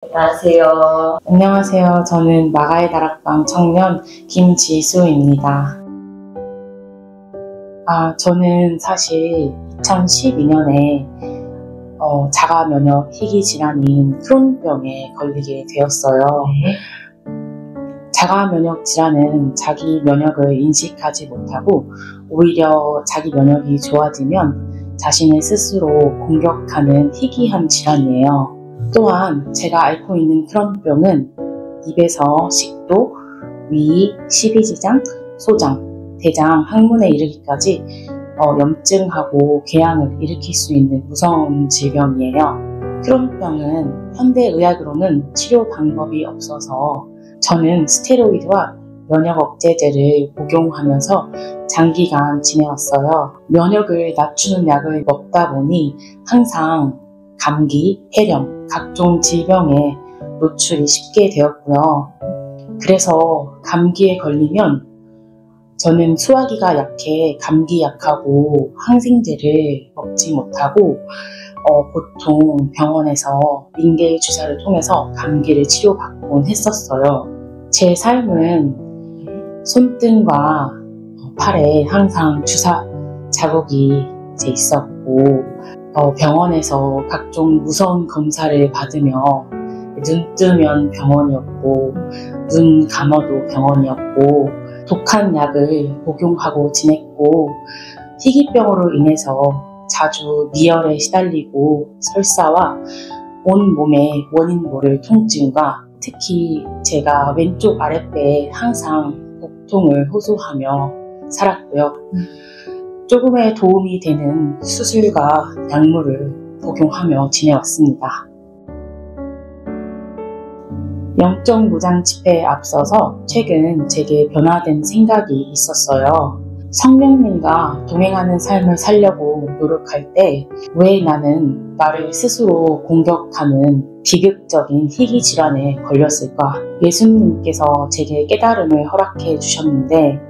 안녕하세요. 안녕하세요. 저는 마가의 다락방 청년 김지수입니다. 저는 사실 2012년에 자가 면역 희귀 질환인 크론병에 걸리게 되었어요. 자가 면역 질환은 자기 면역을 인식하지 못하고 오히려 자기 면역이 좋아지면 자신을 스스로 공격하는 희귀한 질환이에요. 또한 제가 앓고 있는 크론병은 입에서 식도, 위, 십이지장, 소장, 대장, 항문에 이르기까지 염증하고 궤양을 일으킬 수 있는 무서운 질병이에요. 크론병은 현대의학으로는 치료 방법이 없어서 저는 스테로이드와 면역 억제제를 복용하면서 장기간 지내왔어요. 면역을 낮추는 약을 먹다 보니 항상 감기, 폐렴, 각종 질병에 노출이 쉽게 되었고요. 그래서 감기에 걸리면 저는 소화기가 약해 감기 약하고 항생제를 먹지 못하고 보통 병원에서 링겔 주사를 통해서 감기를 치료받곤 했었어요. 제 삶은 손등과 팔에 항상 주사 자국이 있었고 병원에서 각종 무서운 검사를 받으며 눈 뜨면 병원이었고 눈 감아도 병원이었고 독한 약을 복용하고 지냈고 희귀병으로 인해서 자주 미열에 시달리고 설사와 온 몸에 원인 모를 통증과 특히 제가 왼쪽 아랫배에 항상 복통을 호소하며 살았고요. 조금의 도움이 되는 수술과 약물을 복용하며 지내왔습니다. 영적 무장 집회에 앞서서 최근 제게 변화된 생각이 있었어요. 성령님과 동행하는 삶을 살려고 노력할 때 왜 나는 나를 스스로 공격하는 비극적인 희귀 질환에 걸렸을까? 예수님께서 제게 깨달음을 허락해 주셨는데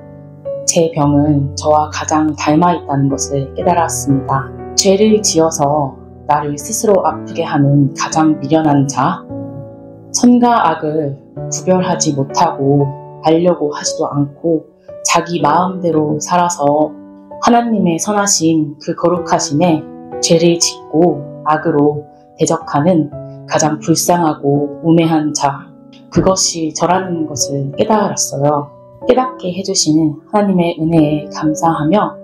제 병은 저와 가장 닮아 있다는 것을 깨달았습니다. 죄를 지어서 나를 스스로 아프게 하는 가장 미련한 자, 선과 악을 구별하지 못하고 알려고 하지도 않고 자기 마음대로 살아서 하나님의 선하심, 그 거룩하심에 죄를 짓고 악으로 대적하는 가장 불쌍하고 우매한 자, 그것이 저라는 것을 깨달았어요. 깨닫게 해주시는 하나님의 은혜에 감사하며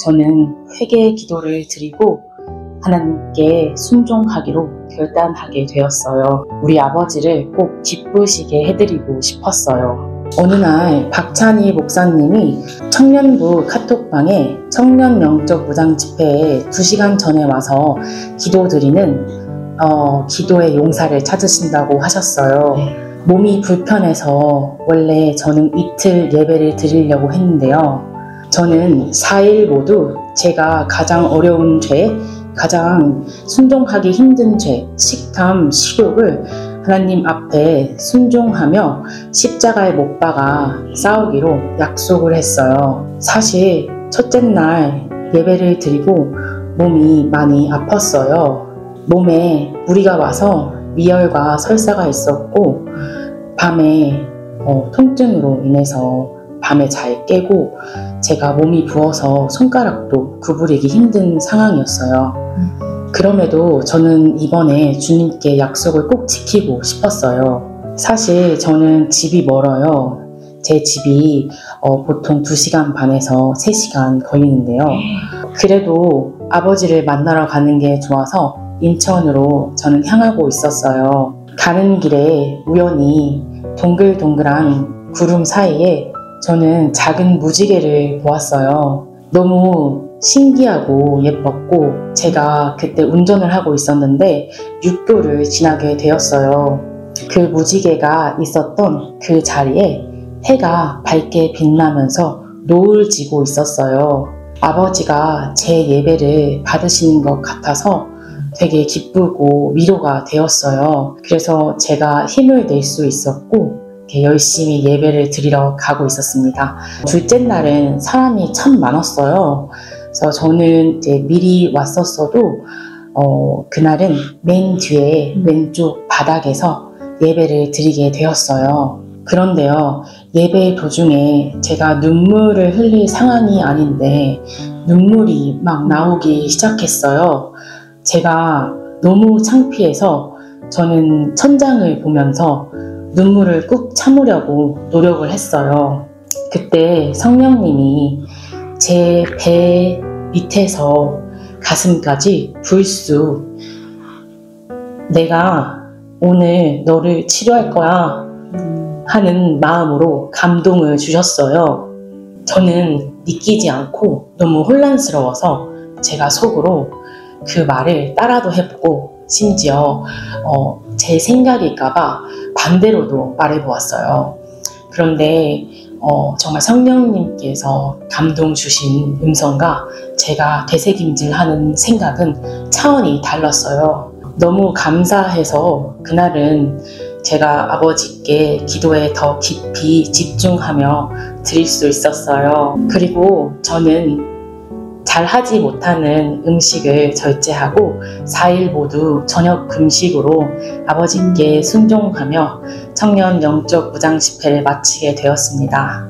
저는 회개의 기도를 드리고 하나님께 순종하기로 결단하게 되었어요. 우리 아버지를 꼭 기쁘시게 해드리고 싶었어요. 어느 날 박찬희 목사님이 청년부 카톡방에 청년 영적 무장 집회에 2시간 전에 와서 기도드리는 기도의 용사를 찾으신다고 하셨어요. 몸이 불편해서 원래 저는 이틀 예배를 드리려고 했는데요. 저는 4일 모두 제가 가장 어려운 죄, 가장 순종하기 힘든 죄, 식탐, 식욕을 하나님 앞에 순종하며 십자가에 못 박아 싸우기로 약속을 했어요. 사실 첫째 날 예배를 드리고 몸이 많이 아팠어요. 몸에 무리가 와서 미열과 설사가 있었고 밤에 통증으로 인해서 밤에 잘 깨고 제가 몸이 부어서 손가락도 구부리기 힘든 상황이었어요. 그럼에도 저는 이번에 주님께 약속을 꼭 지키고 싶었어요. 사실 저는 집이 멀어요. 제 집이 보통 2시간 반에서 3시간 걸리는데요. 그래도 아버지를 만나러 가는 게 좋아서 인천으로 저는 향하고 있었어요. 가는 길에 우연히 동글동글한 구름 사이에 저는 작은 무지개를 보았어요. 너무 신기하고 예뻤고 제가 그때 운전을 하고 있었는데 육교를 지나게 되었어요. 그 무지개가 있었던 그 자리에 해가 밝게 빛나면서 노을 지고 있었어요. 아버지가 제 예배를 받으시는 것 같아서 되게 기쁘고 위로가 되었어요. 그래서 제가 힘을 낼 수 있었고 열심히 예배를 드리러 가고 있었습니다. 둘째 날은 사람이 참 많았어요. 그래서 저는 이제 미리 왔었어도 그날은 맨 뒤에 왼쪽 바닥에서 예배를 드리게 되었어요. 그런데요, 예배 도중에 제가 눈물을 흘릴 상황이 아닌데 눈물이 막 나오기 시작했어요. 제가 너무 창피해서 저는 천장을 보면서 눈물을 꾹 참으려고 노력을 했어요. 그때 성령님이 제 배 밑에서 가슴까지 불쑥 내가 오늘 너를 치료할 거야 하는 마음으로 감동을 주셨어요. 저는 믿기지 않고 너무 혼란스러워서 제가 속으로 그 말을 따라도 해보고 심지어 제 생각일까봐 반대로도 말해보았어요. 그런데 정말 성령님께서 감동 주신 음성과 제가 되새김질하는 생각은 차원이 달랐어요. 너무 감사해서 그날은 제가 아버지께 기도에 더 깊이 집중하며 드릴 수 있었어요. 그리고 저는 잘하지 못하는 음식을 절제하고 4일 모두 저녁 금식으로 아버지께 순종하며 청년 영적 무장 집회를 마치게 되었습니다.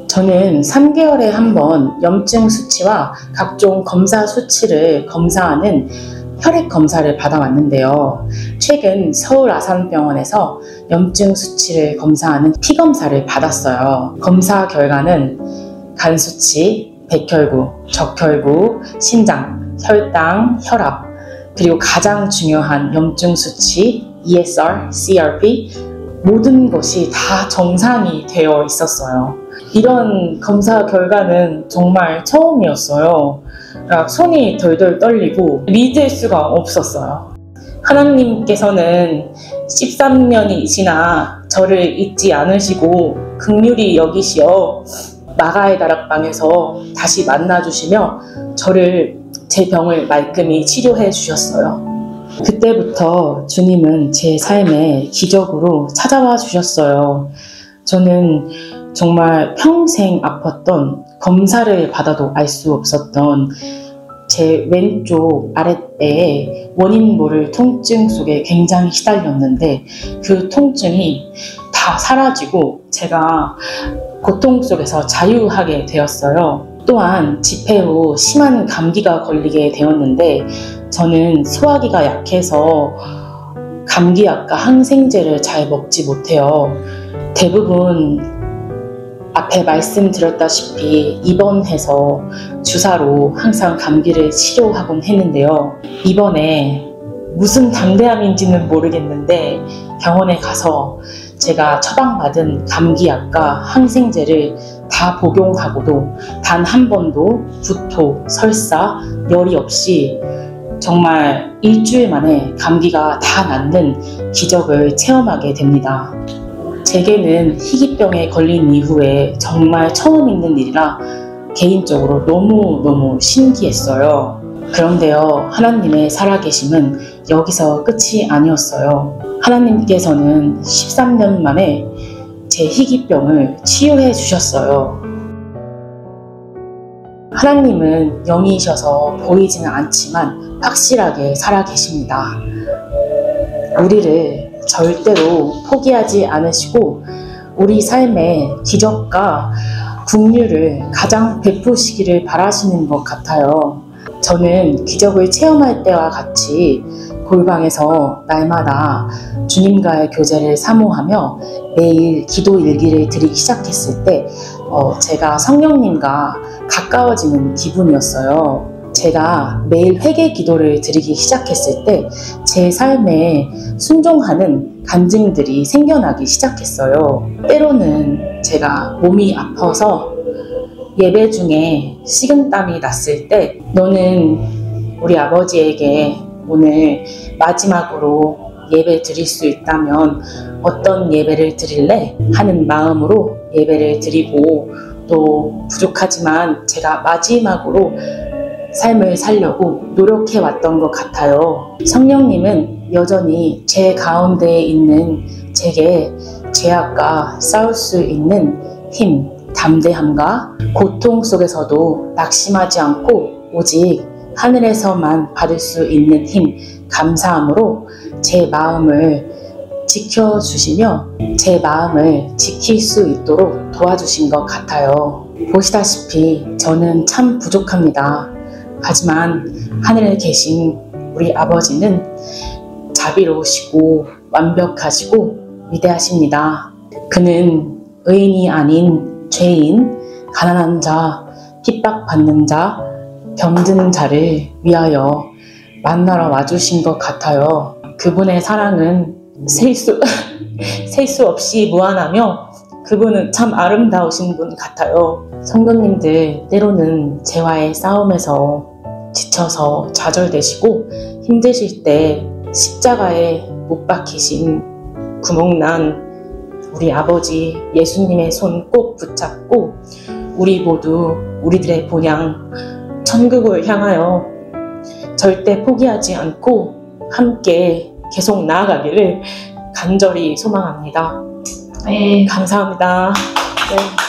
저는 3개월에 한 번 염증 수치와 각종 검사 수치를 검사하는 혈액 검사를 받아왔는데요. 최근 서울 아산병원에서 염증 수치를 검사하는 피검사를 받았어요. 검사 결과는 간 수치, 백혈구, 적혈구, 심장, 혈당, 혈압, 그리고 가장 중요한 염증 수치, ESR, CRP, 모든 것이 다 정상이 되어 있었어요. 이런 검사 결과는 정말 처음이었어요. 손이 덜덜 떨리고 믿을 수가 없었어요. 하나님께서는 13년이 지나 저를 잊지 않으시고 긍휼히 여기시어 마가의 다락방에서 다시 만나주시며 저를 제 병을 말끔히 치료해 주셨어요. 그때부터 주님은 제 삶에 기적으로 찾아와 주셨어요. 저는 정말 평생 아팠던, 검사를 받아도 알 수 없었던 제 왼쪽 아랫배에 원인 모를 통증 속에 굉장히 시달렸는데 그 통증이 다 사라지고 제가 고통 속에서 자유하게 되었어요. 또한 집회 후 심한 감기가 걸리게 되었는데 저는 소화기가 약해서 감기약과 항생제를 잘 먹지 못해요. 대부분 앞에 말씀드렸다시피 입원해서 주사로 항상 감기를 치료하곤 했는데요. 이번에 무슨 담대함인지는 모르겠는데 병원에 가서 제가 처방받은 감기약과 항생제를 다 복용하고도 단 한 번도 구토, 설사, 열이 없이 정말 일주일 만에 감기가 다 낫는 기적을 체험하게 됩니다. 제게는 희귀병에 걸린 이후에 정말 처음 있는 일이라 개인적으로 너무너무 신기했어요. 그런데요, 하나님의 살아계심은 여기서 끝이 아니었어요. 하나님께서는 13년 만에 제 희귀병을 치유해 주셨어요. 하나님은 영이셔서 보이지는 않지만 확실하게 살아계십니다. 우리를 절대로 포기하지 않으시고 우리 삶에 기적과 긍휼을 가장 베푸시기를 바라시는 것 같아요. 저는 기적을 체험할 때와 같이 골방에서 날마다 주님과의 교제를 사모하며 매일 기도 일기를 드리기 시작했을 때 제가 성령님과 가까워지는 기분이었어요. 제가 매일 회개 기도를 드리기 시작했을 때 제 삶에 순종하는 간증들이 생겨나기 시작했어요. 때로는 제가 몸이 아파서 예배 중에 식은땀이 났을 때 너는 우리 아버지에게 오늘 마지막으로 예배 드릴 수 있다면 어떤 예배를 드릴래? 하는 마음으로 예배를 드리고 또 부족하지만 제가 마지막으로 삶을 살려고 노력해왔던 것 같아요. 성령님은 여전히 제 가운데에 있는 제게 죄악과 싸울 수 있는 힘, 담대함과 고통 속에서도 낙심하지 않고 오직 하늘에서만 받을 수 있는 힘, 감사함으로 제 마음을 지켜주시며 제 마음을 지킬 수 있도록 도와주신 것 같아요. 보시다시피 저는 참 부족합니다. 하지만 하늘에 계신 우리 아버지는 자비로우시고 완벽하시고 위대하십니다. 그는 의인이 아닌 죄인, 가난한 자, 핍박받는 자, 병든 자를 위하여 만나러 와주신 것 같아요. 그분의 사랑은 셀 수 없이 무한하며 그분은 참 아름다우신 분 같아요. 성도님들, 때로는 죄와의 싸움에서 지쳐서 좌절되시고 힘드실 때 십자가에 못 박히신 구멍난 우리 아버지 예수님의 손 꼭 붙잡고 우리 모두 우리들의 본향 천국을 향하여 절대 포기하지 않고 함께 계속 나아가기를 간절히 소망합니다. 네, 감사합니다. 네.